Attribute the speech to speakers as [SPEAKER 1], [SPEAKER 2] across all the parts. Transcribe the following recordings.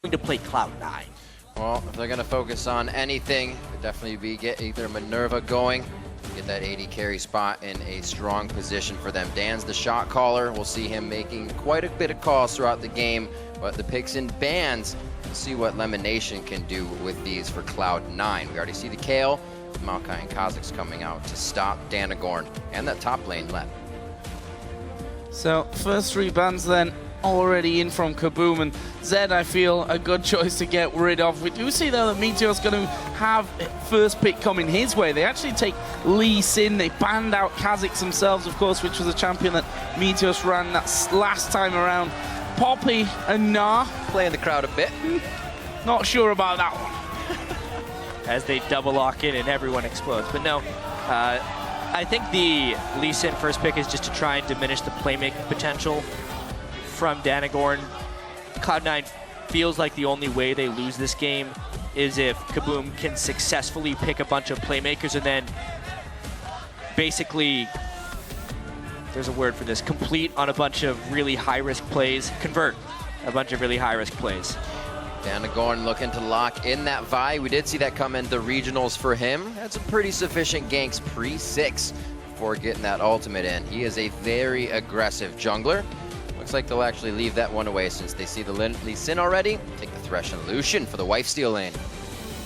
[SPEAKER 1] to play Cloud9?
[SPEAKER 2] Well, if they're going to focus on anything, it'd definitely be get either Minerva going, get that 80 carry spot in a strong position for them. Dan's the shot caller. We'll see him making quite a bit of calls throughout the game, but the picks and bans, we'll see what Lemonation can do with these for Cloud9. We already see the Kale, Maokai and Kha'Zix coming out to stop Danagorn and that top lane left.
[SPEAKER 3] So first 3 bans then already in from KaBuM, and Zed, I feel, a good choice to get rid of. We do see though that Meteor's going to have first pick coming his way. They actually take Lee Sin. They banned out Kha'Zix themselves, of course, which was a champion that Meteor's ran that last time around. Poppy and Nah
[SPEAKER 2] Playing the crowd a bit.
[SPEAKER 3] Not sure about that one.
[SPEAKER 1] As they double lock in and everyone explodes. But no, I think the Lee Sin first pick is just to try and diminish the playmaking potential from Danagorn. Cloud9 feels like the only way they lose this game is if KaBuM can successfully pick a bunch of playmakers and then basically, there's a word for this, complete on a bunch of really high-risk plays, convert a bunch of really high-risk plays.
[SPEAKER 2] Danagorn looking to lock in that Vi. We did see that come in the regionals for him. Had some pretty sufficient ganks pre-6 before getting that ultimate in. He is a very aggressive jungler. Looks like they'll actually leave that one away since they see the Lee Sin already. Take the Thresh and Lucian for the Lifesteal lane.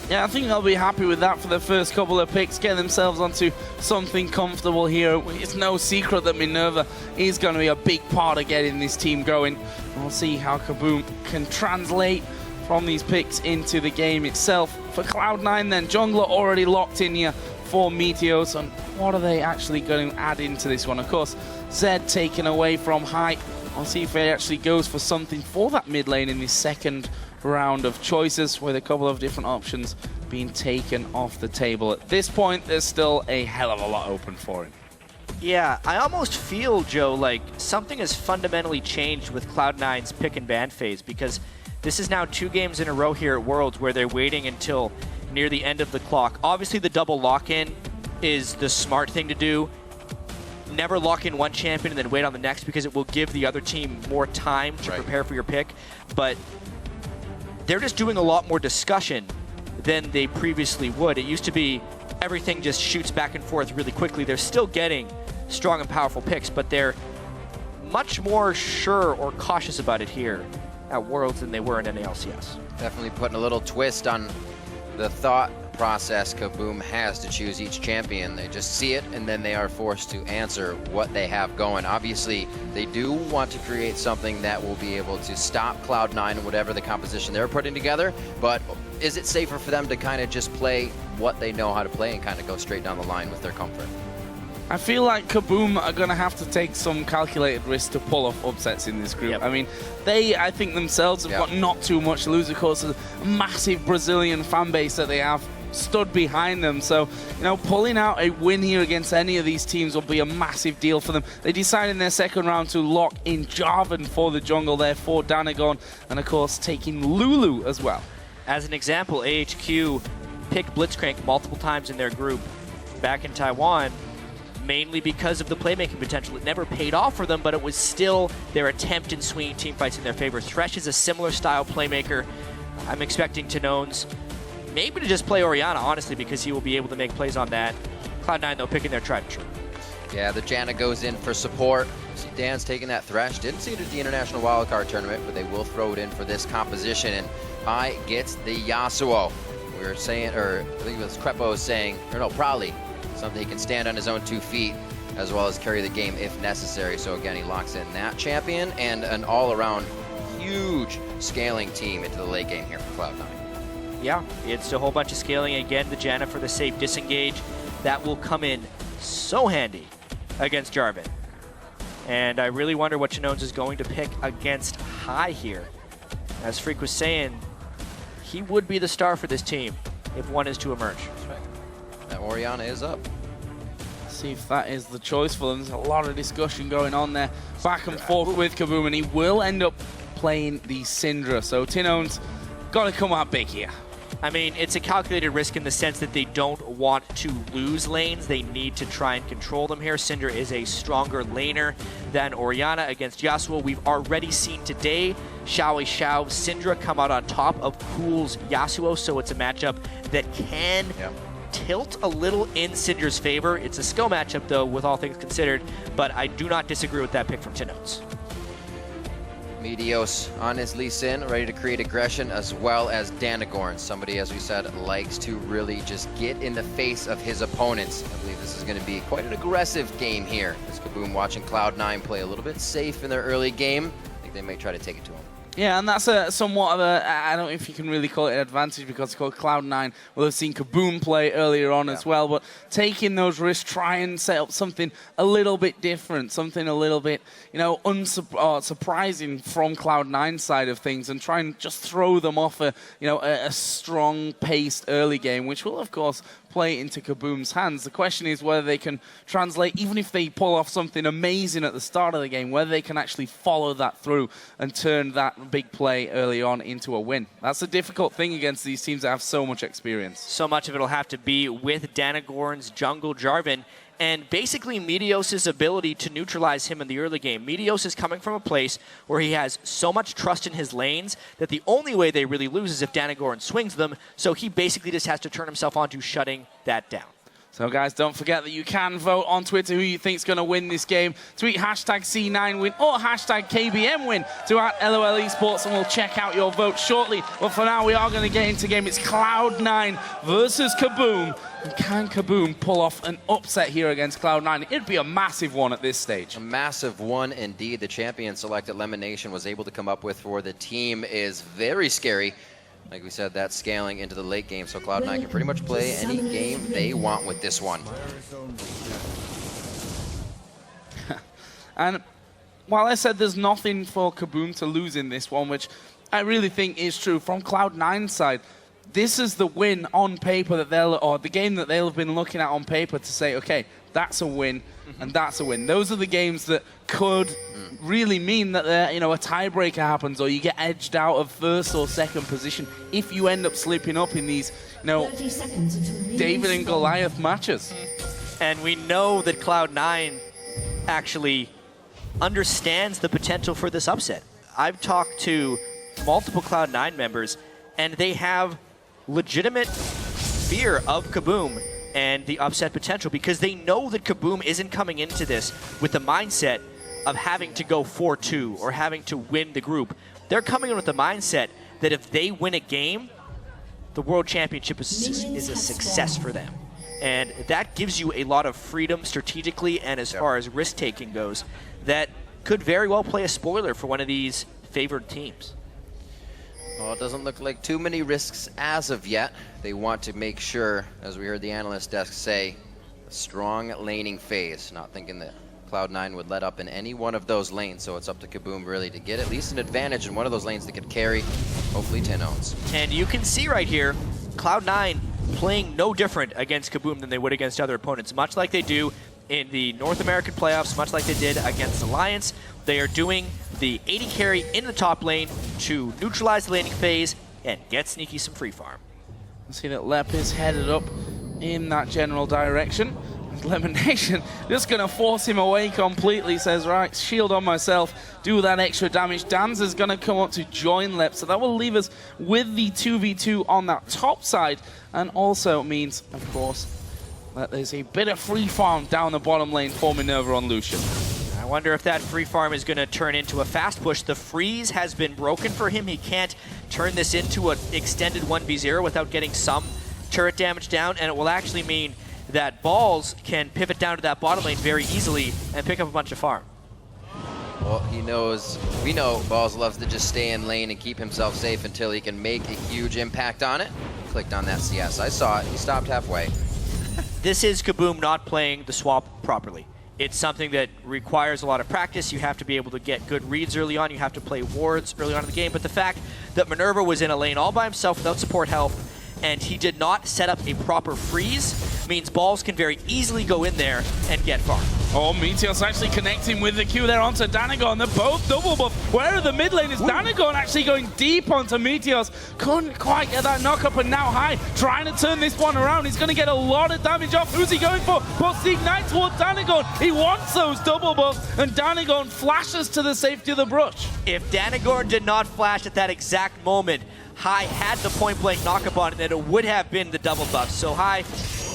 [SPEAKER 3] Yeah, I think they'll be happy with that for the first couple of picks, get themselves onto something comfortable here. It's no secret that Minerva is going to be a big part of getting this team going. We'll see how KaBuM can translate from these picks into the game itself. For Cloud9 then, jungler already locked in here for Meteors, and what are they actually going to add into this one? Of course, Zed taken away from height. I'll see if he actually goes for something for that mid lane in this second round of choices, with a couple of different options being taken off the table. At this point, there's still a hell of a lot open for him.
[SPEAKER 1] Yeah, I almost feel, Joe, like something has fundamentally changed with Cloud9's pick and ban phase, because this is now 2 games in a row here at Worlds where they're waiting until near the end of the clock. Obviously, the double lock-in is the smart thing to do. Never lock in one champion and then wait on the next, because it will give the other team more time to prepare for your pick. But they're just doing a lot more discussion than they previously would. It used to be everything just shoots back and forth really quickly. They're still getting strong and powerful picks, but they're much more sure or cautious about it here at Worlds than they were in NALCS.
[SPEAKER 2] Definitely putting a little twist on the thought process KaBuM has to choose each champion. They just see it and then they are forced to answer what they have going. Obviously, they do want to create something that will be able to stop Cloud9 and whatever the composition they're putting together, but is it safer for them to kind of just play what they know how to play and kind of go straight down the line with their comfort?
[SPEAKER 3] I feel like KaBuM are going to have to take some calculated risks to pull off upsets in this group.
[SPEAKER 1] Yep.
[SPEAKER 3] I mean, they, I think themselves have got not too much to lose. Of course, the massive Brazilian fan base that they have stood behind them. So, you know, pulling out a win here against any of these teams will be a massive deal for them. They decided in their second round to lock in Jarvan for the jungle there for Danagorn, and of course taking Lulu as well.
[SPEAKER 1] As an example, AHQ picked Blitzcrank multiple times in their group back in Taiwan, mainly because of the playmaking potential. It never paid off for them, but it was still their attempt in swinging team fights in their favor. Thresh is a similar style playmaker. I'm expecting Tanones maybe to just play Orianna, honestly, because he will be able to make plays on that. Cloud9, though, picking their tried and true.
[SPEAKER 2] Yeah, the Janna goes in for support. See Dan's taking that Thresh. Didn't see it at the International Wildcard Tournament, but they will throw it in for this composition. And Pi gets the Yasuo. We were saying, or I think it was Crepo saying, or no, probably something he can stand on his own 2 feet as well as carry the game if necessary. So again, he locks in that champion and an all-around huge scaling team into the late game here for Cloud9.
[SPEAKER 1] Yeah, it's a whole bunch of scaling. Again, the Janna for the safe disengage. That will come in so handy against Jarvan. And I really wonder what Chanones is going to pick against High here. As Freak was saying, he would be the star for this team if one is to emerge.
[SPEAKER 2] That's right. That Orianna is up.
[SPEAKER 3] See if that is the choice for them. There's a lot of discussion going on there, back and forth with KaBuM, and he will end up playing the Syndra. So Tinone's got to come out big here.
[SPEAKER 1] I mean, it's a calculated risk in the sense that they don't want to lose lanes. They need to try and control them here. Syndra is a stronger laner than Orianna against Yasuo. We've already seen today Xiao Syndra come out on top of Cool's Yasuo, so it's a matchup that can tilt a little in Syndra's favor. It's a skill matchup, though, with all things considered, but I do not disagree with that pick from Tinotes.
[SPEAKER 2] Meteos on his Lee Sin, ready to create aggression, as well as Danagorn, somebody, as we said, likes to really just get in the face of his opponents. I believe this is going to be quite an aggressive game here. As KaBuM watching Cloud9 play a little bit safe in their early game. I think they may try to take it to him.
[SPEAKER 3] Yeah, and that's a somewhat of a, I don't know if you can really call it an advantage because it's called Cloud9. We'll have seen KaBuM play earlier on as well, but taking those risks, try and set up something a little bit different, something a little bit, you know, surprising from Cloud9's side of things, and try and just throw them off a, you know, a strong-paced early game, which will, of course, play into KaBuM's hands. The question is whether they can translate, even if they pull off something amazing at the start of the game, whether they can actually follow that through and turn that big play early on into a win. That's a difficult thing against these teams that have so much experience.
[SPEAKER 1] So much of it will have to be with Danagorn's jungle Jarvan, and basically Meteos' ability to neutralize him in the early game. Meteos is coming from a place where he has so much trust in his lanes that the only way they really lose is if Danagorn swings them, so he basically just has to turn himself on to shutting that down.
[SPEAKER 3] So guys, don't forget that you can vote on Twitter who you think is going to win this game. Tweet hashtag C9win or hashtag KBMwin to @LOL Esports, and we'll check out your vote shortly. But for now, we are going to get into game. It's Cloud9 versus KaBuM. And can KaBuM pull off an upset here against Cloud9? It'd be a massive one at this stage.
[SPEAKER 2] A massive one indeed. The champion select elimination was able to come up with for the team is very scary. Like we said, that's scaling into the late game, so Cloud9 can pretty much play any game they want with this one.
[SPEAKER 3] And while I said there's nothing for KaBuM to lose in this one, which I really think is true, from Cloud9's side, this is the win on paper that they'll, or the game that they'll have been looking at on paper to say, okay, that's a win, and that's a win. Those are the games that could really mean that you know, a tiebreaker happens, or you get edged out of first or second position if you end up slipping up in these, you know, David and Goliath matches.
[SPEAKER 1] And we know that Cloud9 actually understands the potential for this upset. I've talked to multiple Cloud9 members, and they have legitimate fear of KaBuM and the upset potential, because they know that KaBuM isn't coming into this with the mindset of having to go 4-2 or having to win the group. They're coming in with the mindset that if they win a game, the World Championship is a success for them. And that gives you a lot of freedom strategically and as far as risk-taking goes that could very well play a spoiler for one of these favored teams.
[SPEAKER 2] Well, it doesn't look like too many risks as of yet. They want to make sure, as we heard the analyst desk say, a strong laning phase. Not thinking that Cloud9 would let up in any one of those lanes, so it's up to KaBuM really to get at least an advantage in one of those lanes that could carry, hopefully, Tinotes.
[SPEAKER 1] And you can see right here, Cloud9 playing no different against KaBuM than they would against other opponents, much like they do in the North American playoffs, much like they did against Alliance. They are doing the 80 carry in the top lane to neutralize the laning phase and get Sneaky some free farm.
[SPEAKER 3] I see that Lep is headed up in that general direction. Elimination just going to force him away completely. Says, right, shield on myself, do that extra damage. Danza's going to come up to join Lep, so that will leave us with the 2v2 on that top side, and also means, of course, that there's a bit of free farm down the bottom lane for Minerva on Lucian.
[SPEAKER 1] I wonder if that free farm is going to turn into a fast push. The freeze has been broken for him. He can't turn this into an extended 1v0 without getting some turret damage down, and it will actually mean that Balls can pivot down to that bottom lane very easily and pick up a bunch of farm.
[SPEAKER 2] Well, he knows, we know Balls loves to just stay in lane and keep himself safe until he can make a huge impact on it. Clicked on that CS. I saw it. He stopped halfway.
[SPEAKER 1] This is KaBuM not playing the swap properly. It's something that requires a lot of practice. You have to be able to get good reads early on. You have to play wards early on in the game. But the fact that Minerva was in a lane all by himself without support health, and he did not set up a proper freeze, means Balls can very easily go in there and get farm.
[SPEAKER 3] Oh, Meteor's actually connecting with the Q there onto Danagon. They're both double buff. Where are the mid laners? Danagon actually going deep onto Meteors. Couldn't quite get that knock up, and now High trying to turn this one around. He's going to get a lot of damage off. Who's he going for? Puts the Ignite towards Danagon. He wants those double buffs, and Danagon flashes to the safety of the brush.
[SPEAKER 1] If Danagon did not flash at that exact moment, High had the point-blank knock-up on it, and it would have been the double buff. So High,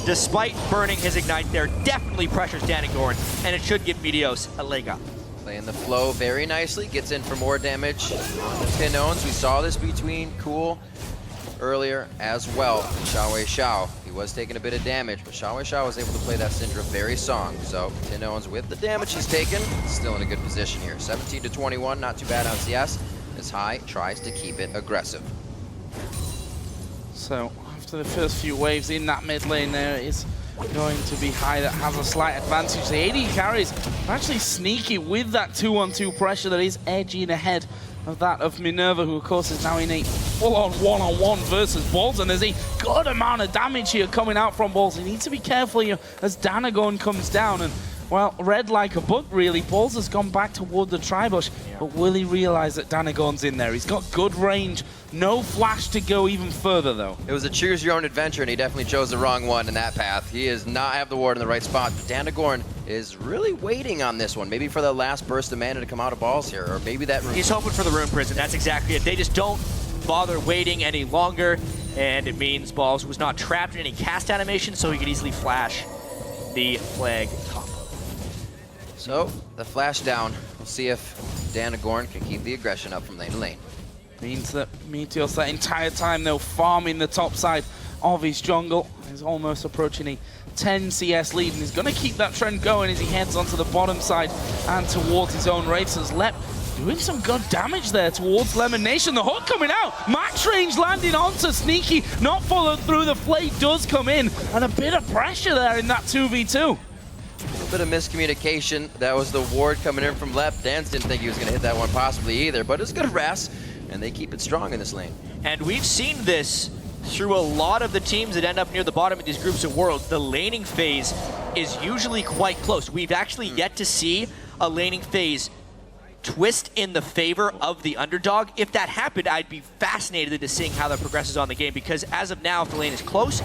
[SPEAKER 1] despite burning his Ignite there, definitely pressures Danagon, and it should give Meteos a leg up.
[SPEAKER 2] Playing the flow very nicely, gets in for more damage on the Tinones. We saw this between Cool earlier as well. Xiaowei Xiao, he was taking a bit of damage, but Xiaowei Xiao was able to play that Syndra very strong. So Tinones, with the damage he's taken, still in a good position here. 17 to 21, not too bad on CS, as High tries to keep it aggressive.
[SPEAKER 3] So after the first few waves in that mid lane, there is going to be High that has a slight advantage. The AD carries are actually sneaky with that 2-on-2 pressure that is edging ahead of that of Minerva, who of course is now in a full-on one-on-one versus Balls, and there's a good amount of damage here coming out from Balls. He needs to be careful here as Danagon comes down, and well, read like a book really. Balls has gone back toward the Tribush, but will he realize that Danagon's in there? He's got good range, no flash to go even further though.
[SPEAKER 2] It was a choose your own adventure, and he definitely chose the wrong one in that path. He does not have the ward in the right spot, but Danagon is really waiting on this one, maybe for the last burst of mana to come out of Balls here, or maybe that rune.
[SPEAKER 1] He's hoping for the Rune Prison, that's exactly it. They just don't bother waiting any longer, and it means Balls was not trapped in any cast animation, so he could easily flash the flag combo.
[SPEAKER 2] So, the flash down. We'll see if Danagon can keep the aggression up from lane to lane.
[SPEAKER 3] Means that Meteos that entire time though farming the top side of his jungle. He's almost approaching a 10 CS lead, and he's going to keep that trend going as he heads onto the bottom side and towards his own races. Lep doing some good damage there towards Lemon Nation. The hook coming out. Max range landing onto Sneaky. Not followed through. The flay does come in, and a bit of pressure there in that 2v2.
[SPEAKER 2] A little bit of miscommunication. That was the ward coming in from Lep. Dance didn't think he was going to hit that one possibly either, but it's good Ras, and they keep it strong in this lane.
[SPEAKER 1] And we've seen this through a lot of the teams that end up near the bottom of these groups of worlds. The laning phase is usually quite close. We've actually yet to see a laning phase twist in the favor of the underdog. If that happened, I'd be fascinated into seeing how that progresses on the game, because as of now, if the lane is close,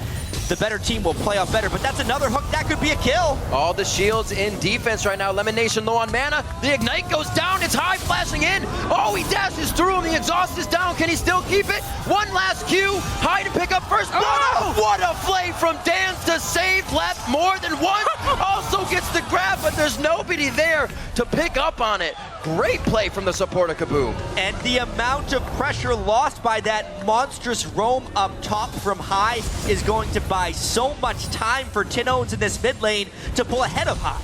[SPEAKER 1] the better team will play off better. But that's another hook. That could be a kill.
[SPEAKER 2] All the shields in defense right now. Lemon Nation low on mana. The Ignite goes down. It's High flashing in. Oh, he dashes through him. The exhaust is down. Can he still keep it? One last Q. High to pick up first blood. Oh, what a play from Dance to save Lep more than one. Also gets the grab, but there's nobody there to pick up on it. Great play from the support of KaBuM.
[SPEAKER 1] And the amount of pressure lost by that monstrous roam up top from High is going to buy so much time for Tinones in this mid lane to pull ahead of High.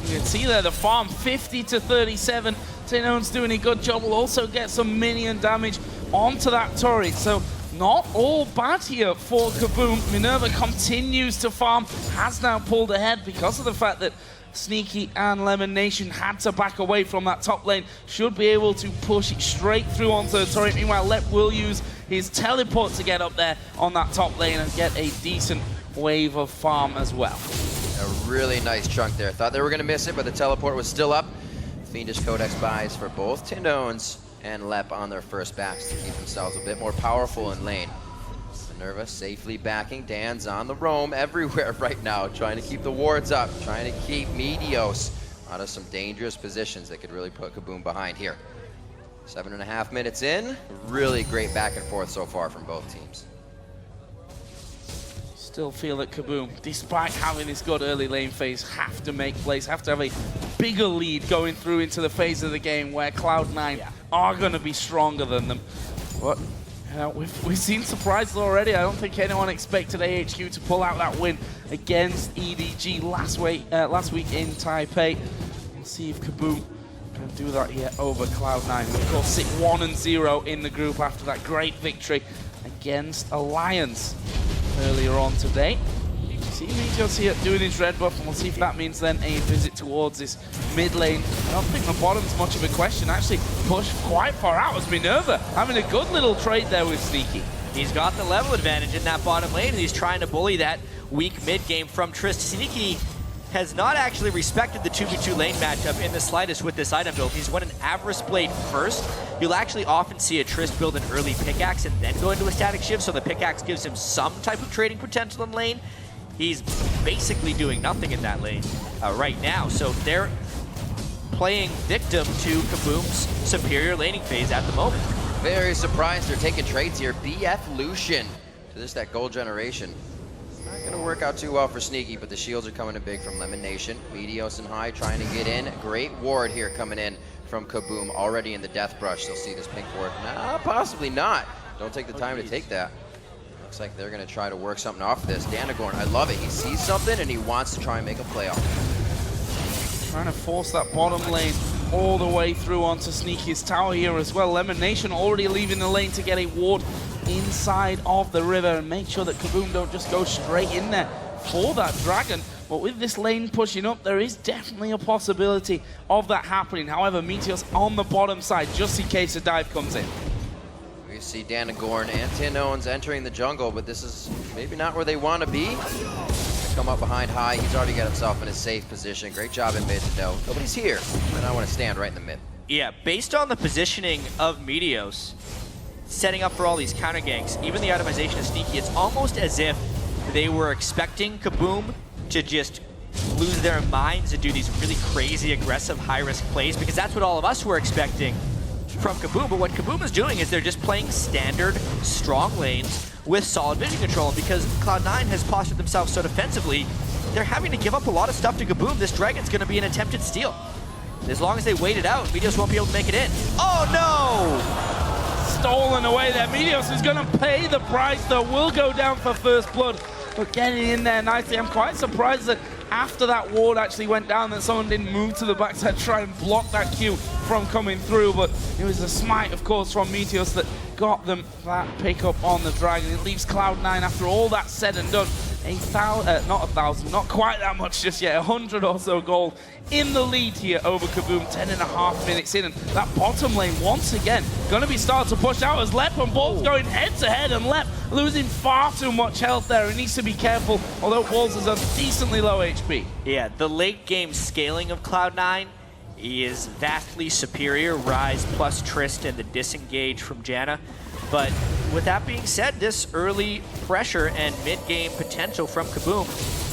[SPEAKER 3] You can see there the farm 50 to 37. Tinones doing a good job. Will also get some minion damage onto that turret. So not all bad here for KaBuM. Minerva continues to farm, has now pulled ahead because of the fact that Sneaky and Lemon Nation had to back away from that top lane. Should be able to push it straight through onto the turret. Meanwhile, Lep will use his teleport to get up there on that top lane and get a decent wave of farm as well.
[SPEAKER 2] A really nice chunk there. Thought they were going to miss it, but the teleport was still up. Fiendish Codex buys for both Tinones and Lep on their first backs to keep themselves a bit more powerful in lane. Minerva safely backing. Dan's on the roam everywhere right now, trying to keep the wards up, trying to keep Meteos out of some dangerous positions that could really put KaBuM behind here. 7.5 minutes in. Really great back and forth so far from both teams.
[SPEAKER 3] Still feel that KaBuM, despite having this good early lane phase, have to make plays, have to have a bigger lead going through into the phase of the game where Cloud9 are going to be stronger than them. But we've seen surprises already. I don't think anyone expected AHQ to pull out that win against EDG last week in Taipei. We'll see if KaBuM can do that here over Cloud9. Of course, sit 1-0 in the group after that great victory against Alliance earlier on today. See Meteos here doing his red buff, and we'll see if that means then a visit towards this mid lane. I don't think the bottom's much of a question. Actually pushed quite far out as Minerva having a good little trade there with Sneaky.
[SPEAKER 1] He's got the level advantage in that bottom lane, and he's trying to bully that weak mid game from Trist. Sneaky has not actually respected the 2v2 lane matchup in the slightest with this item build. He's won an Avarice Blade first. You'll actually often see a Trist build an early pickaxe and then go into a static shiv, so the pickaxe gives him some type of trading potential in lane. He's basically doing nothing in that lane right now, so they're playing victim to KaBuM's superior laning phase at the moment.
[SPEAKER 2] Very surprised they're taking trades here. BF Lucian. So there's that gold generation. Not gonna work out too well for Sneaky, but the shields are coming in big from Lemon Nation. Medios and High trying to get in. Great ward here coming in from KaBuM, already in the death brush. They'll see this pink ward. Nah, possibly not. Don't take the time to take that. Looks like they're gonna try to work something off of this. Danagorn, I love it. He sees something and he wants to try and make a play off it.
[SPEAKER 3] Trying to force that bottom lane all the way through onto Sneaky's tower here as well. Lemon Nation already leaving the lane to get a ward inside of the river and make sure that KaBuM don't just go straight in there for that dragon. But with this lane pushing up, there is definitely a possibility of that happening. However, Meteor's on the bottom side just in case a dive comes in.
[SPEAKER 2] We see Danagorn and Tinons entering the jungle, but this is maybe not where they want to be. Come up behind High. He's already got himself in a safe position. Great job in mid to know nobody's here, and I want to stand right in the mid.
[SPEAKER 1] Yeah, based on the positioning of Meteos, setting up for all these counter ganks, even the itemization of Sneaky, it's almost as if they were expecting KaBuM to just lose their minds and do these really crazy, aggressive, high-risk plays, because that's what all of us were expecting from KaBuM. But what KaBuM is doing is they're just playing standard, strong lanes with solid vision control. And because Cloud9 has postured themselves so defensively, they're having to give up a lot of stuff to KaBuM. This dragon's going to be an attempted steal. As long as they wait it out, Meteos won't be able to make it in. Oh no!
[SPEAKER 3] Stolen away there. Meteos is going to pay the price that will go down for first blood. But getting in there nicely. I'm quite surprised that after that ward actually went down that someone didn't move to the backside to try and block that Q from coming through. But it was a smite, of course, from Meteos that got them that pickup on the dragon. It leaves Cloud9 after all that said and done. Not 1,000, not quite that much just yet, 100 or so gold in the lead here over KaBuM, 10.5 minutes in, and that bottom lane once again going to be starting to push out as Lep and Balls going head to head, and Lep losing far too much health there. He needs to be careful, although Balls is a decently low HP.
[SPEAKER 1] Yeah, the late game scaling of Cloud9 is vastly superior. Rise plus Trist and the disengage from Janna. But with that being said, this early pressure and mid-game potential from KaBuM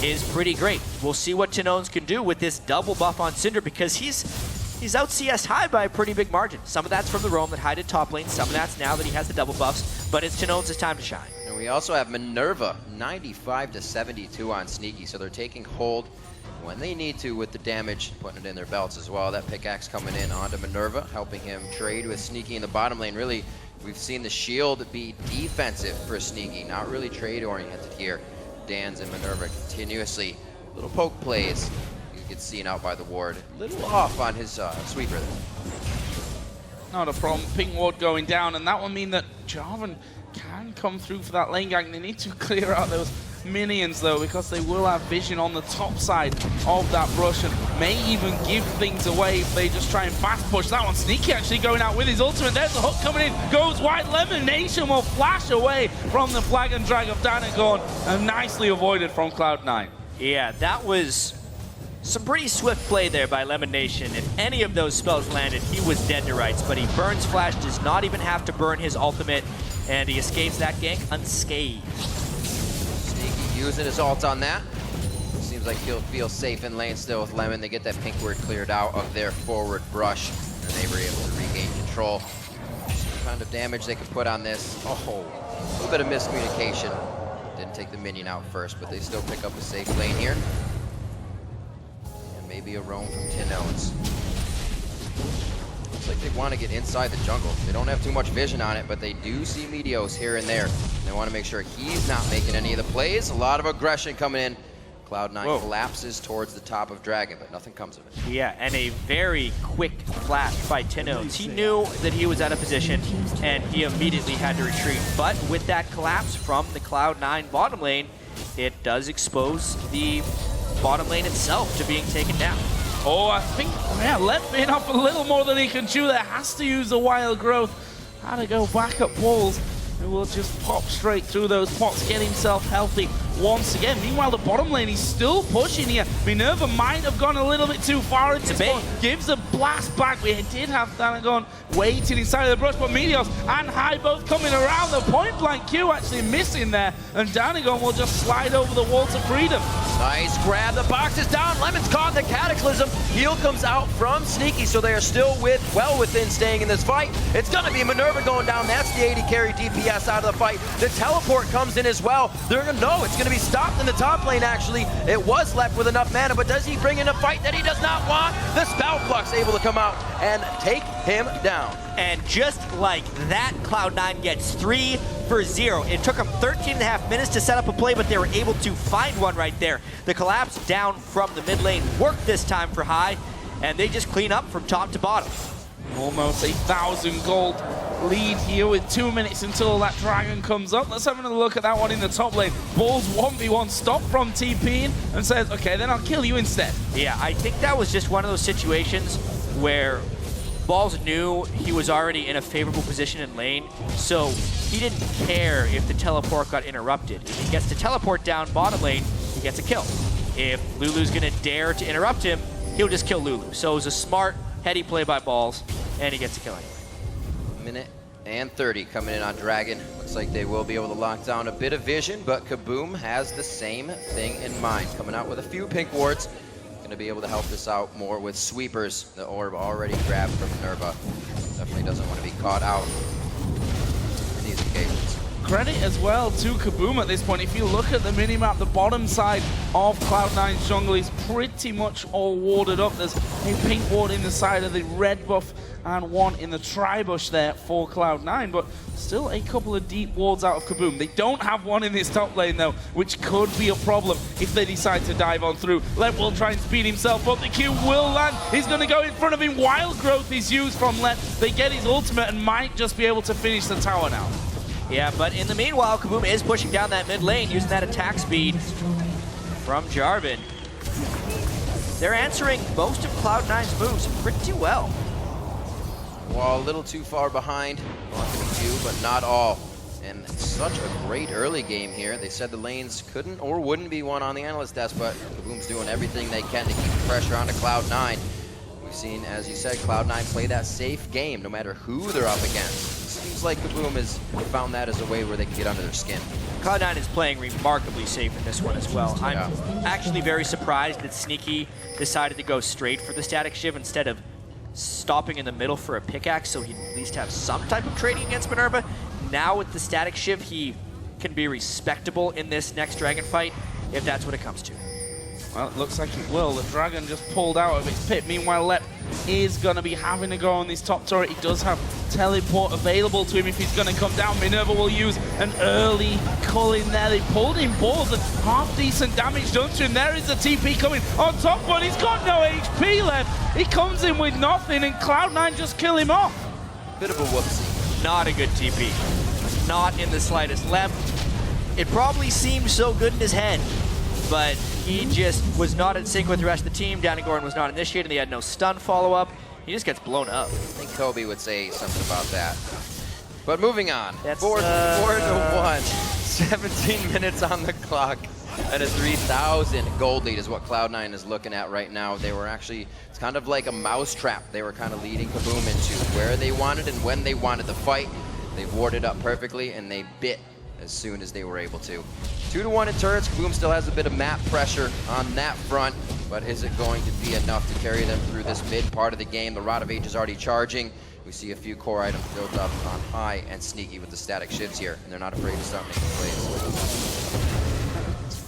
[SPEAKER 1] is pretty great. We'll see what Tinons can do with this double buff on Cinder, because he's out CS High by a pretty big margin. Some of that's from the roam that High did top lane, some of that's now that he has the double buffs, but it's Tinons' time to shine.
[SPEAKER 2] And we also have Minerva, 95 to 72 on Sneaky, so they're taking hold when they need to with the damage, putting it in their belts as well. That pickaxe coming in onto Minerva, helping him trade with Sneaky in the bottom lane. Really, we've seen the shield be defensive for Sneaky, not really trade-oriented here. Dan's and Minerva continuously. Little poke plays. He gets seen out by the ward. A little off on his sweeper there.
[SPEAKER 3] Not a problem. Ping ward going down, and that will mean that Jarvan can come through for that lane gang. They need to clear out those minions though, because they will have vision on the top side of that brush and may even give things away if they just try and fast push that one. Sneaky actually going out with his ultimate. There's the hook coming in, goes wide. Lemon Nation will flash away from the flag and drag of Danagorn, and nicely avoided from Cloud9.
[SPEAKER 1] Yeah, that was some pretty swift play there by Lemon Nation. If any of those spells landed, he was dead to rights, but he burns Flash, does not even have to burn his ultimate, and he escapes that gank unscathed.
[SPEAKER 2] Using his ult on that. Seems like he'll feel safe in lane still with Lemon. They get that pink word cleared out of their forward brush, and they were able to regain control. Some kind of damage they could put on this. Oh, a little bit of miscommunication. Didn't take the minion out first, but they still pick up a safe lane here. And maybe a roam from Tinons. Looks like they want to get inside the jungle. They don't have too much vision on it, but they do see Meteos here and there. They want to make sure he's not making any of the plays. A lot of aggression coming in. Cloud9 collapses towards the top of Dragon, but nothing comes of it.
[SPEAKER 1] Yeah, and a very quick flash by Tinons. He knew that he was out of position, and he immediately had to retreat. But with that collapse from the Cloud9 bottom lane, it does expose the bottom lane itself to being taken down.
[SPEAKER 3] Oh, I think, yeah, left being up a little more than he can chew there. Has to use the wild growth. How to go back at walls. who will just pop straight through those pots, get himself healthy once again. Meanwhile, the bottom lane, he's still pushing here. Minerva might have gone a little bit too far into this one. Gives a blast back. We did have Danagon waiting inside of the brush, but Meteos and High both coming around. The point blank Q actually missing there, and Danagon will just slide over the wall to freedom.
[SPEAKER 2] Nice grab, the box is down, Lemon's caught the Cataclysm. Heal comes out from Sneaky, so they are still well within staying in this fight. It's gonna be Minerva going down, that's the 80 carry DPS out of the fight. The teleport comes in as well. They're gonna know it's gonna be stopped in the top lane actually. It was left with enough mana, but does he bring in a fight that he does not want? The Spell Flux able to come out and take him down.
[SPEAKER 1] And just like that, Cloud9 gets 3 for 0. It took them 13.5 minutes to set up a play, but they were able to find one right there. The collapse down from the mid lane worked this time for High, and they just clean up from top to bottom.
[SPEAKER 3] Almost 1,000 gold lead here with 2 minutes until that dragon comes up. Let's have another look at that one in the top lane. Balls 1v1 stop from TPing and says, okay, then I'll kill you instead.
[SPEAKER 1] Yeah, I think that was just one of those situations where Balls knew he was already in a favorable position in lane, so he didn't care if the teleport got interrupted. If he gets to teleport down bottom lane, he gets a kill. If Lulu's gonna dare to interrupt him, he'll just kill Lulu. So it was a smart, heady play by Balls, and he gets a kill anyway.
[SPEAKER 2] Minute and 30 coming in on Dragon. Looks like they will be able to lock down a bit of vision, but KaBuM has the same thing in mind. Coming out with a few pink wards. Going to be able to help this out more with sweepers. The orb already grabbed from Minerva. Definitely doesn't want to be caught out in these occasions.
[SPEAKER 3] Credit as well to KaBuM at this point. If you look at the minimap, the bottom side of Cloud9's jungle is pretty much all warded up. There's a pink ward in the side of the red buff and one in the tri-bush there for Cloud9, but still a couple of deep wards out of KaBuM. They don't have one in this top lane though, which could be a problem if they decide to dive on through. Let will try and speed himself up. The Q will land. He's going to go in front of him. Wild Growth is used from Let. They get his ultimate and might just be able to finish the tower now.
[SPEAKER 1] Yeah, but in the meanwhile, KaBuM is pushing down that mid lane using that attack speed from Jarvan. They're answering most of Cloud9's moves pretty well.
[SPEAKER 2] Well, a little too far behind. Want to be due, but not all. And such a great early game here. They said the lanes couldn't or wouldn't be won on the analyst desk, but KaBuM's doing everything they can to keep the pressure onto Cloud9. We've seen, as you said, Cloud9 play that safe game no matter who they're up against. Seems like KaBuM has found that as a way where they can get under their skin.
[SPEAKER 1] Cloud9 is playing remarkably safe in this one as well. I'm actually very surprised that Sneaky decided to go straight for the Static Shiv instead of stopping in the middle for a pickaxe, so he'd at least have some type of trading against Minerva. Now with the Static Shiv, he can be respectable in this next dragon fight, if that's what it comes to.
[SPEAKER 3] Well, it looks like it will. The dragon just pulled out of its pit. Meanwhile, Lep is going to be having a go on this top turret. He does have teleport available to him if he's going to come down. Minerva will use an early cull in there. They pulled in balls and half-decent damage done to him. There is a TP coming on top, but he's got no HP left. He comes in with nothing, and Cloud9 just kill him off.
[SPEAKER 2] Bit of a whoopsie.
[SPEAKER 1] Not a good TP. Not in the slightest. Lep, it probably seemed so good in his head, but he just was not in sync with the rest of the team. Danagon was not initiated. They had no stun follow-up. He just gets blown up.
[SPEAKER 2] I think Kobe would say something about that. But moving on.
[SPEAKER 1] That's,
[SPEAKER 2] 4 to 1. 17 minutes on the clock. And a 3,000 gold lead is what Cloud9 is looking at right now. They were actually, it's kind of like a mousetrap. They were kind of leading KaBuM into where they wanted and when they wanted to fight. They warded up perfectly and they bit as soon as they were able to. 2 to 1 in turrets. KaBuM still has a bit of map pressure on that front, but is it going to be enough to carry them through this mid part of the game? The Rod of Age is already charging. We see a few core items built up on High and Sneaky with the static shivs here, and they're not afraid to start making plays.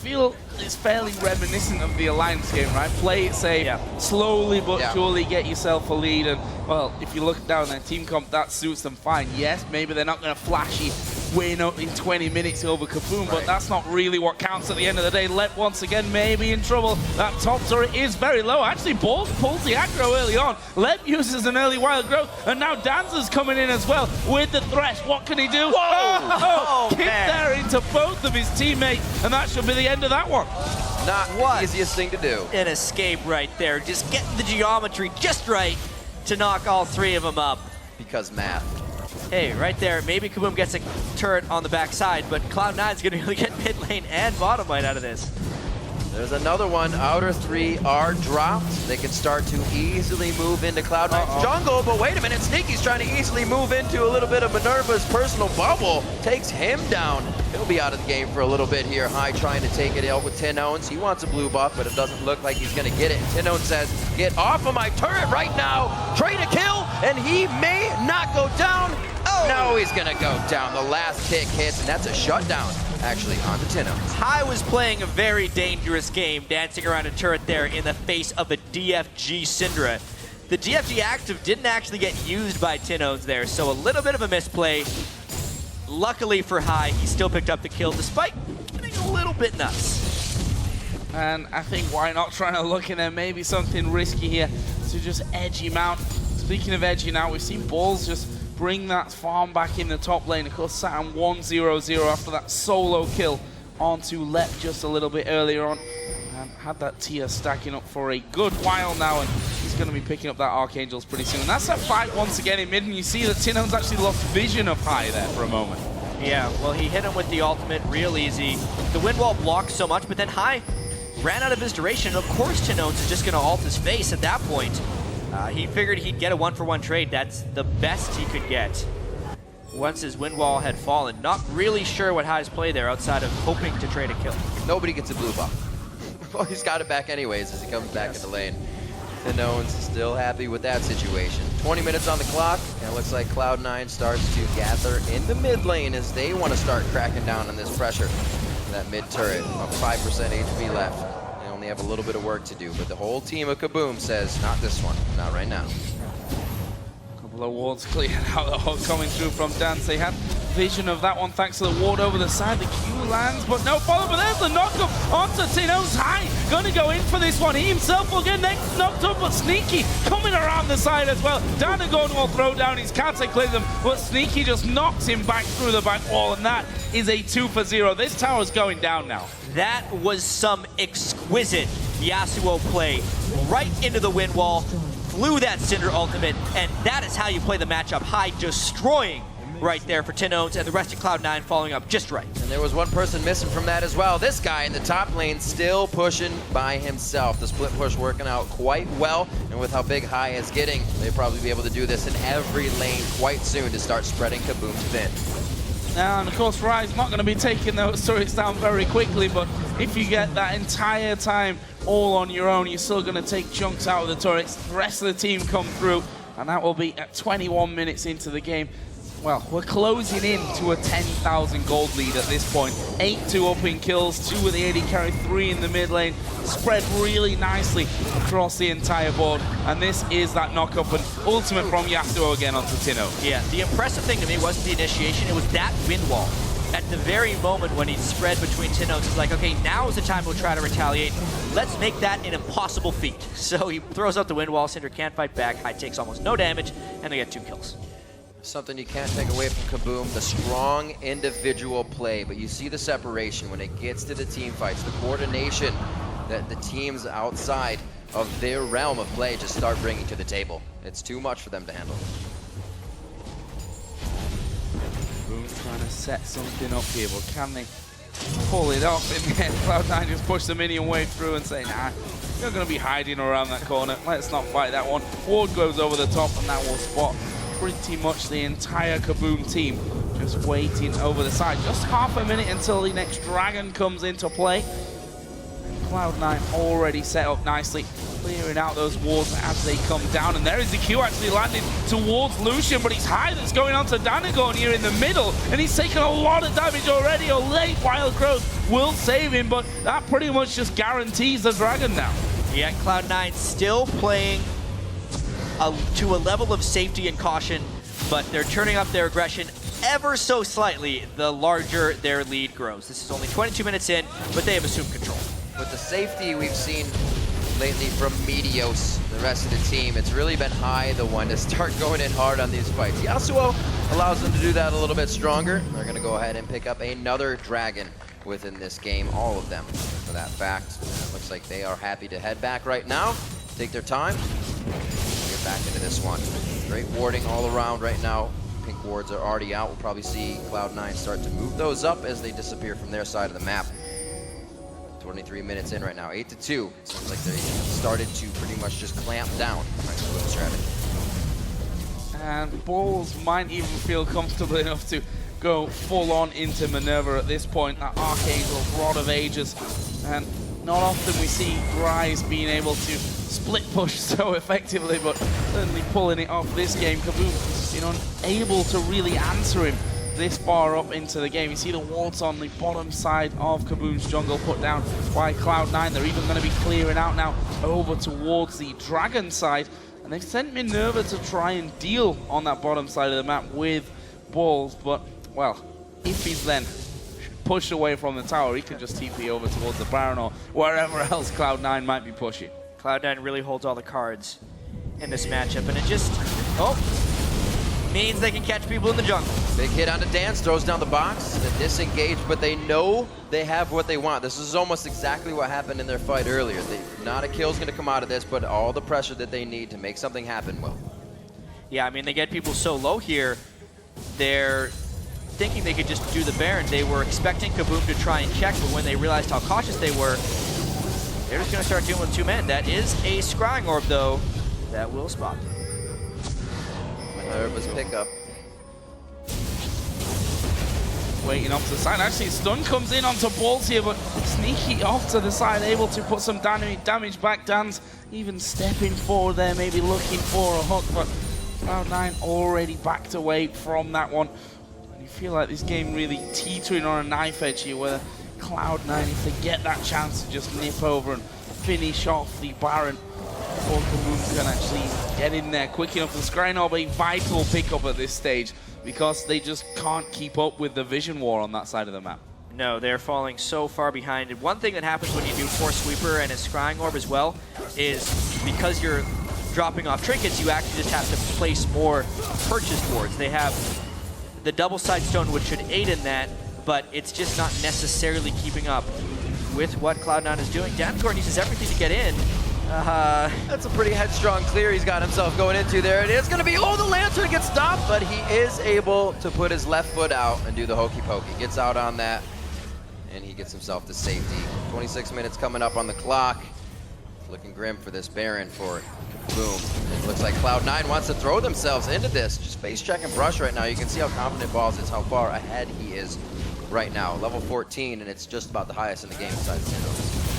[SPEAKER 3] Feel it's fairly reminiscent of the Alliance game, right? Play it safe, slowly but surely get yourself a lead, and well, if you look down their team comp, that suits them fine. Yes, maybe they're not going to flashy win up in 20 minutes over KaBuM, but that's not really what counts at the end of the day. Lep once again may be in trouble. That top turret is very low. Actually, Balls pulls the aggro early on. Lep uses an early wild growth, and now Dancer's coming in as well with the thresh. What can he do?
[SPEAKER 1] Whoa!
[SPEAKER 3] Kick there into both of his teammates, and that should be the end of that one.
[SPEAKER 2] Not the easiest thing to do.
[SPEAKER 1] An escape right there. Just getting the geometry just right to knock all three of them up.
[SPEAKER 2] Because math.
[SPEAKER 1] Hey, right there, maybe KaBuM gets a turret on the backside, but Cloud9's gonna really get mid lane and bottom lane out of this.
[SPEAKER 2] There's another one. Outer 3 are dropped. They can start to easily move into Cloud9's jungle, but wait a minute, Sneaky's trying to easily move into a little bit of Minerva's personal bubble. Takes him down. He'll be out of the game for a little bit here. High trying to take it out with Tinones. He wants a blue buff, but it doesn't look like he's gonna get it. Tinones says, get off of my turret right now. Trade a kill, and he may not go down. Oh, no, he's gonna go down. The last kick hits, and that's a shutdown. Actually, on the Tinones.
[SPEAKER 1] High was playing a very dangerous game, dancing around a turret there in the face of a DFG Syndra. The DFG active didn't actually get used by Tinones there, so a little bit of a misplay. Luckily for High, he still picked up the kill, despite getting a little bit nuts.
[SPEAKER 3] And I think why not trying to look in there, maybe something risky here to just edge him out. Speaking of edging out, we've seen Balls just bring that farm back in the top lane. Of course, sat on 1-0-0 after that solo kill onto Lep just a little bit earlier on. And had that tier stacking up for a good while now, and he's going to be picking up that Archangels pretty soon. And that's that fight once again in mid, and you see that Tinones actually lost vision of High there for a moment.
[SPEAKER 1] Yeah, well, he hit him with the ultimate real easy. The wind wall blocked so much, but then High ran out of his duration. Of course, Tinones is just going to ult his face at that point. He figured he'd get a 1-for-1 trade. That's the best he could get once his wind wall had fallen. Not really sure what High's play there outside of hoping to trade a kill.
[SPEAKER 2] Nobody gets a blue buff. Well, he's got it back anyways as he comes back into lane. Tinones still happy with that situation. 20 minutes on the clock, and it looks like Cloud9 starts to gather in the mid lane as they want to start cracking down on this pressure. That mid turret, about 5% HP left. They have a little bit of work to do, but the whole team of KaBuM says, not this one, not right now.
[SPEAKER 3] Couple of wards cleared out, the hook coming through from Dance. They had vision of that one thanks to the ward over the side. The Q lands, but no follow, but there's the knockup onto Tinones. High, gonna go in for this one. He himself will get next knocked up, but Sneaky coming around the side as well. Danagon will throw down his cataclysm, but Sneaky just knocks him back through the back wall, and that is a 2-for-0. This tower's going down now.
[SPEAKER 1] That was some exquisite Yasuo play. Right into the wind wall, flew that Cinder ultimate, and that is how you play the matchup. High destroying right there for Tinones, and the rest of Cloud9 following up just right.
[SPEAKER 2] And there was one person missing from that as well. This guy in the top lane still pushing by himself. The split push working out quite well, and with how big High is getting, they'll probably be able to do this in every lane quite soon to start spreading KaBuM thin.
[SPEAKER 3] Now, and of course, Rye's not going to be taking those turrets down very quickly, but if you get that entire time all on your own, you're still going to take chunks out of the turrets. The rest of the team come through, and that will be at 21 minutes into the game. Well, we're closing in to a 10,000 gold lead at this point. 8-2 up in kills, 2 with the AD carry, 3 in the mid lane. Spread really nicely across the entire board. And this is that knock-up and ultimate from Yasuo again onto Tino.
[SPEAKER 1] Yeah, the impressive thing to me wasn't the initiation, it was that wind wall. At the very moment when he spread between Tinones, it's like, okay, now is the time we'll try to retaliate. Let's make that an impossible feat. So he throws out the wind wall, Cinder can't fight back, High takes almost no damage, and they get 2 kills.
[SPEAKER 2] Something you can't take away from KaBuM, the strong individual play, but you see the separation when it gets to the team fights, the coordination that the teams outside of their realm of play just start bringing to the table. It's too much for them to handle.
[SPEAKER 3] KaBuM trying to set something up here, but can they pull it off in the end? Cloud9 just push the minion wave through and say, nah, you're going to be hiding around that corner. Let's not fight that one. Ward goes over the top, and that will spot pretty much the entire KaBuM team just waiting over the side. Just half a minute until the next dragon comes into play. And Cloud9 already set up nicely, clearing out those wards as they come down. And there is the Q actually landing towards Lucian, but it's High that's going on to Danagon here in the middle, and he's taken a lot of damage already. A late Wild Growth will save him, but that pretty much just guarantees the dragon now.
[SPEAKER 1] Yeah, Cloud9 still playing to a level of safety and caution, but they're turning up their aggression ever so slightly the larger their lead grows. This is only 22 minutes in, but they have assumed control.
[SPEAKER 2] With the safety we've seen lately from Meteos, the rest of the team, it's really been High the one to start going in hard on these fights. Yasuo allows them to do that a little bit stronger. They're going to go ahead and pick up another dragon within this game, all of them, for that fact. It looks like they are happy to head back right now, take their time, get back into this one. Great warding all around right now. pink wards are already out. We'll probably see Cloud9 start to move those up as they disappear from their side of the map. 23 minutes in right now, 8-2. Seems like they started to pretty much just clamp down on KaBuM strategy.
[SPEAKER 3] And Balls might even feel comfortable enough to go full on into Minerva at this point. That Archangel, Rod of Ages, and not often we see Rise being able to split push so effectively, but certainly pulling it off this game. KaBuM, unable to really answer him this far up into the game. You see the wards on the bottom side of KaBuM's jungle put down by Cloud9. They're even going to be clearing out now over towards the Dragon side. And they've sent Minerva to try and deal on that bottom side of the map with Balls. But, well, if he's then pushed away from the tower, he can just TP over towards the Baron or wherever else Cloud9 might be pushing.
[SPEAKER 1] Cloud9 really holds all the cards in this matchup, and it just, means they can catch people in the jungle.
[SPEAKER 2] Big hit onto Dance, throws down the box, the disengage, but they know they have what they want. This is almost exactly what happened in their fight earlier. Not a kill's gonna come out of this, but all the pressure that they need to make something happen will.
[SPEAKER 1] Yeah, I mean, they get people so low here, they're thinking they could just do the Baron. They were expecting KaBuM to try and check, but when they realized how cautious they were, they're just gonna start dealing with two men. That is a Scrying Orb, though, that will spot them.
[SPEAKER 2] Minerva's pickup.
[SPEAKER 3] Waiting off to the side. Actually, stun comes in onto Balls here, but Sneaky off to the side, able to put some damage back. Dan's even stepping forward there, maybe looking for a hook, but Cloud9 already backed away from that one. And you feel like this game really teetering on a knife edge here, where Cloud9, if they get that chance to just nip over and finish off the Baron, or KaBuM can actually get in there quick enough. The Scrying Orb, a vital pickup at this stage, because they just can't keep up with the vision war on that side of the map.
[SPEAKER 1] No, they're falling so far behind. And one thing that happens when you do Force Sweeper and a Scrying Orb as well is because you're dropping off trinkets, you actually just have to place more purchase wards. They have the double side stone, which should aid in that, but it's just not necessarily keeping up with what Cloud9 is doing. Damgorn uses everything to get in.
[SPEAKER 2] That's a pretty headstrong clear he's got himself going into there. It is going to be, the Lantern gets stopped, but he is able to put his left foot out and do the hokey pokey. Gets out on that, and he gets himself to safety. 26 minutes coming up on the clock. It's looking grim for this Baron for KaBuM. It looks like Cloud9 wants to throw themselves into this. Just face check and brush right now. You can see how confident Balls is, how far ahead he is right now. Level 14, and it's just about the highest in the game besides Tindos.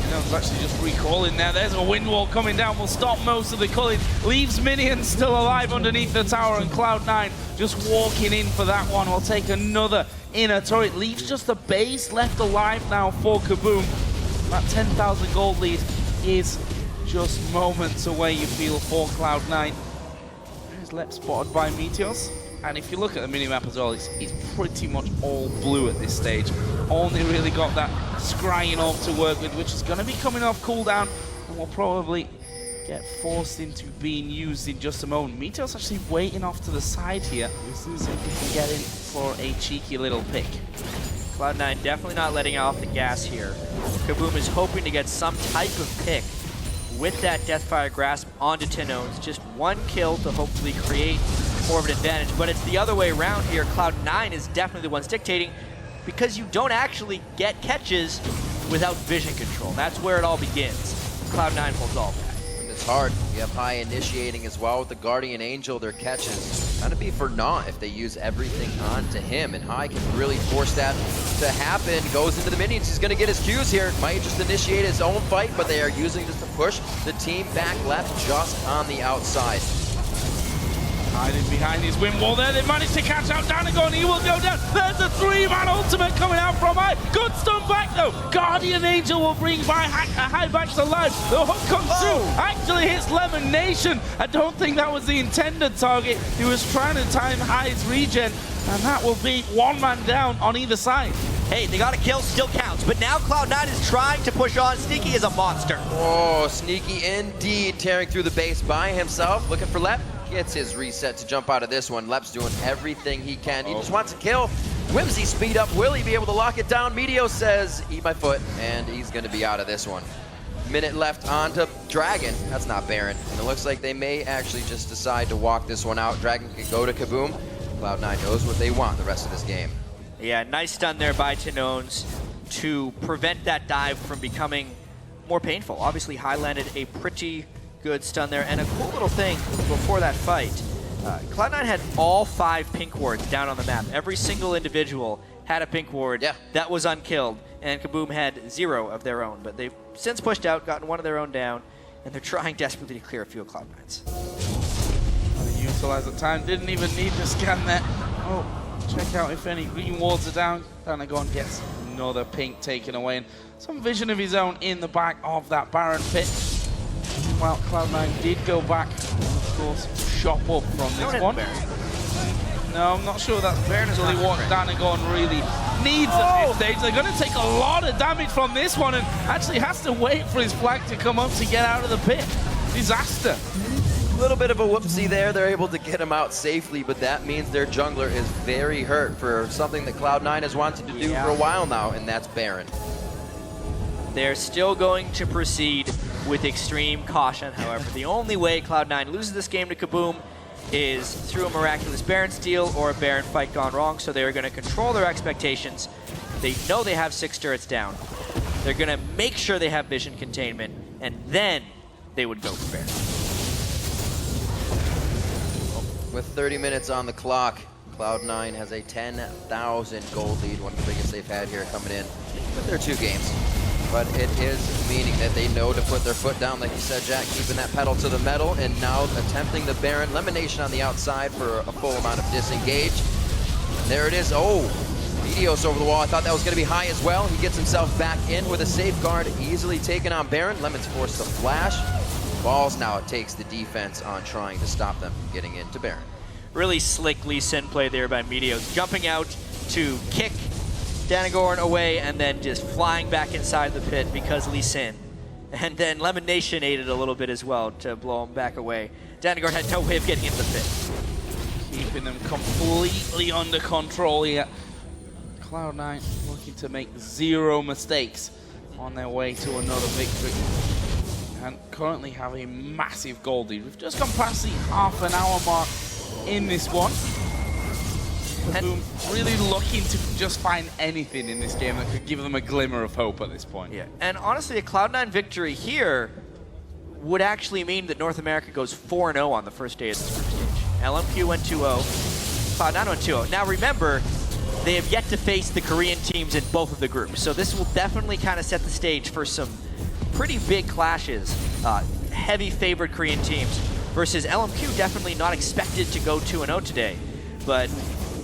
[SPEAKER 3] Tindos actually just recalling there. There's a wind wall coming down. Will stop most of the culling. Leaves minions still alive underneath the tower, and Cloud9 just walking in for that one. Will take another inner turret. Leaves just the base left alive now for KaBuM. That 10,000 gold lead is just moments away, you feel, for Cloud9. There's Lep spotted by Meteos. And if you look at the minimap as well, it's pretty much all blue at this stage. Only really got that Scrying Orb to work with, which is going to be coming off cooldown and will probably get forced into being used in just a moment. Meteos actually waiting off to the side here. This is if he can get in for a cheeky little pick.
[SPEAKER 1] Cloud9 definitely not letting off the gas here. KaBuM is hoping to get some type of pick with that Deathfire Grasp onto Tindos. Just one kill to hopefully create more of an advantage, but it's the other way around here. Cloud9 is definitely the ones dictating, because you don't actually get catches without vision control. That's where it all begins. Cloud9 holds all that.
[SPEAKER 2] And it's hard. You have high initiating as well with the Guardian Angel. Their catches kind of be for naught if they use everything onto him, and High can really force that to happen. Goes into the minions. He's going to get his Qs here. Might just initiate his own fight, but they are using this to push the team back left just on the outside.
[SPEAKER 3] Hiding behind his wind wall there, they managed to catch out Danagon. He will go down. There's a 3-man ultimate coming out from High. Good stun back though. Guardian Angel will bring High back to life. The hook comes through. Actually hits Lemon Nation. I don't think that was the intended target. He was trying to time High's regen, and that will be one man down on either side.
[SPEAKER 1] Hey, they got a kill, still counts, but now Cloud9 is trying to push on. Sneaky is a monster.
[SPEAKER 2] Oh, Sneaky indeed, tearing through the base by himself. Looking for Lep. Gets his reset to jump out of this one. Lep's doing everything he can. He just wants to kill. Whimsy speed up. Will he be able to lock it down? Meteos says, eat my foot, and he's going to be out of this one. minute left onto Dragon. That's not Baron. And it looks like they may actually just decide to walk this one out. Dragon can go to KaBuM. Cloud9 knows what they want the rest of this game.
[SPEAKER 1] Yeah, nice stun there by Tanones to prevent that dive from becoming more painful. Obviously, High landed a pretty good stun there. And a cool little thing before that fight, Cloud9 had all 5 pink wards down on the map. Every single individual had a pink ward that was unkilled, and KaBuM had 0 of their own. But they've since pushed out, gotten one of their own down, and they're trying desperately to clear a few of Cloud9's.
[SPEAKER 3] Utilize the time, didn't even need to scan that. Oh, check out if any green wards are down. Danagon gets another pink taken away, and some vision of his own in the back of that Baron pit. Well, Cloud9 did go back, and of course, shop up from this one. No, I'm not sure that's really what Danagon really needs at this stage. They're going to take a lot of damage from this one, and actually has to wait for his flag to come up to get out of the pit. Disaster.
[SPEAKER 2] A little bit of a whoopsie there. They're able to get him out safely, but that means their jungler is very hurt for something that Cloud9 has wanted to do for a while now, and that's Baron.
[SPEAKER 1] They're still going to proceed with extreme caution, however. The only way Cloud9 loses this game to KaBuM is through a miraculous Baron steal or a Baron fight gone wrong, so they are going to control their expectations. They know they have 6 turrets down. They're going to make sure they have vision containment, and then they would go for Baron.
[SPEAKER 2] With 30 minutes on the clock, Cloud9 has a 10,000 gold lead, one of the biggest they've had here coming in with their 2 games. But it is meaning that they know to put their foot down, like you said, Jack, keeping that pedal to the metal, and now attempting the Baron. Elimination on the outside for a full amount of disengage. There it is. Oh, Meteos over the wall. I thought that was going to be high as well. He gets himself back in with a safeguard, easily taken on Baron. Lemon's forced to flash. Balls now it takes the defense on trying to stop them from getting into Baron.
[SPEAKER 1] Really slick Lee Sin play there by Meteos, jumping out to kick Danagorn away and then just flying back inside the pit because Lee Sin. And then Lemon Nation aided a little bit as well to blow him back away. Danagorn had no way of getting into the pit.
[SPEAKER 3] Keeping them completely under control here. Cloud9 looking to make 0 mistakes on their way to another victory. And currently have a massive gold lead. We've just gone past the half an hour mark in this one. KaBuM really looking to just find anything in this game that could give them a glimmer of hope at this point.
[SPEAKER 1] Yeah, and honestly, a Cloud9 victory here would actually mean that North America goes 4-0 on the first day of this group stage. LMQ went 2-0, Cloud9 went 2-0. Now remember, they have yet to face the Korean teams in both of the groups, so this will definitely kind of set the stage for some pretty big clashes. Heavy favored Korean teams versus LMQ, definitely not expected to go 2-0 today, but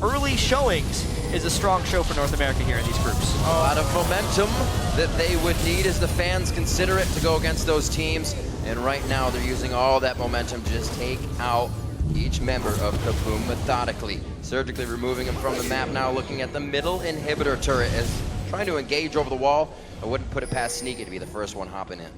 [SPEAKER 1] early showings is a strong show for North America here in these groups.
[SPEAKER 2] A lot of momentum that they would need as the fans consider it to go against those teams. And right now they're using all that momentum to just take out each member of KaBuM methodically. Surgically removing him from the map now, looking at the middle inhibitor turret as trying to engage over the wall. I wouldn't put it past Sneaky to be the first one hopping in.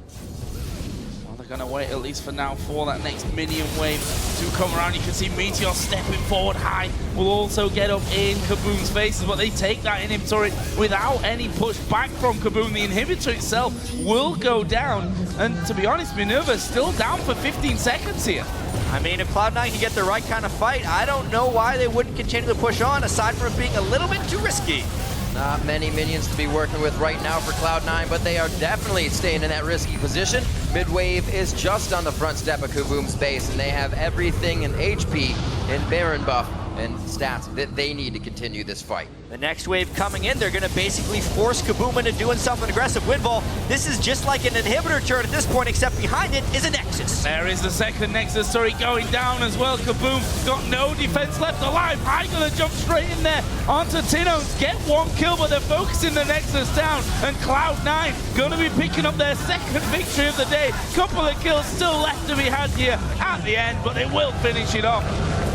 [SPEAKER 3] They're going to wait, at least for now, for that next minion wave to come around. You can see Meteor stepping forward high. Will also get up in KaBuM's faces, but they take that inhibitor without any push back from KaBuM. The inhibitor itself will go down. And to be honest, Minerva's still down for 15 seconds here.
[SPEAKER 1] I mean, if Cloud9 can get the right kind of fight, I don't know why they wouldn't continue to push on, aside from it being a little bit too risky.
[SPEAKER 2] Not many minions to be working with right now for Cloud9, but they are definitely staying in that risky position. Midwave is just on the front step of KaBuM's base, and they have everything in HP and Baron buff and stats that they need to continue this fight.
[SPEAKER 1] The next wave coming in, they're going to basically force KaBuM into doing something aggressive. Windfall, this is just like an inhibitor turret at this point, except behind it is a Nexus.
[SPEAKER 3] There is the second Nexus turret going down as well. KaBuM got no defense left alive. I'm going to jump straight in there onto Tinones, get 1 kill, but they're focusing the Nexus down. And Cloud9 going to be picking up their second victory of the day. Couple of kills still left to be had here at the end, but they will finish it off.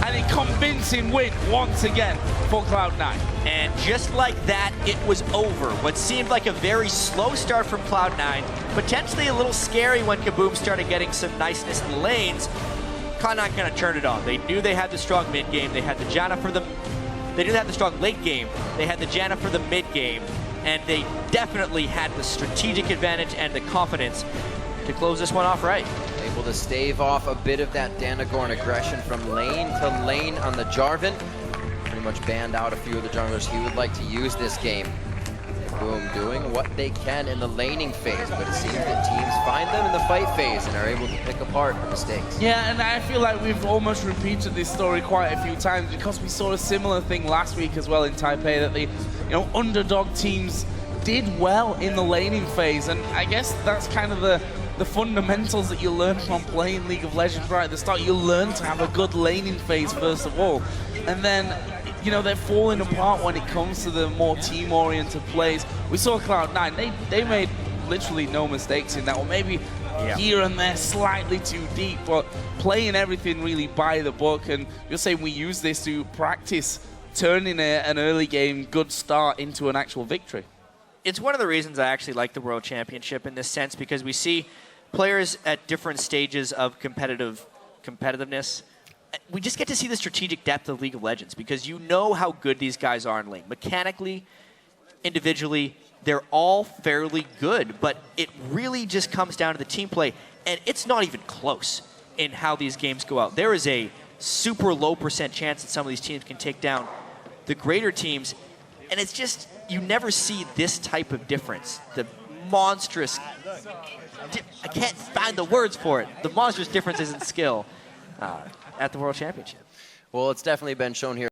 [SPEAKER 3] And a convincing win once again for Cloud9.
[SPEAKER 1] And just like that, it was over. What seemed like a very slow start from Cloud9, potentially a little scary when KaBuM started getting some niceness in the lanes. Cloud9 kind of turned it on. They knew they had the strong mid game. They had the Janna for the... They didn't have the strong late game. They had the Janna for the mid game. And they definitely had the strategic advantage and the confidence to close this one off right.
[SPEAKER 2] Able to stave off a bit of that Danagorn aggression from lane to lane on the Jarvan. Pretty much banned out a few of the junglers he would like to use this game. KaBuM doing what they can in the laning phase, but it seems that teams find them in the fight phase and are able to pick apart the mistakes.
[SPEAKER 3] Yeah, and I feel like we've almost repeated this story quite a few times because we saw a similar thing last week as well in Taipei, that the underdog teams did well in the laning phase, and I guess that's kind of the fundamentals that you learn from playing League of Legends right at the start. You learn to have a good laning phase first of all, and then they're falling apart when it comes to the more team-oriented plays. We saw Cloud9, they made literally no mistakes in that, or maybe here and there slightly too deep, but playing everything really by the book. And you're saying we use this to practice turning an early game good start into an actual victory.
[SPEAKER 1] It's one of the reasons I actually like the World Championship in this sense, because we see players at different stages of competitiveness. We just get to see the strategic depth of League of Legends, because you know how good these guys are in lane. Mechanically, individually, they're all fairly good, but it really just comes down to the team play, and it's not even close in how these games go out. There is a super low % chance that some of these teams can take down the greater teams, and it's just, you never see this type of difference. The monstrous, I can't find the words for it, the monstrous differences in skill at the World Championship.
[SPEAKER 2] Well, it's definitely been shown here.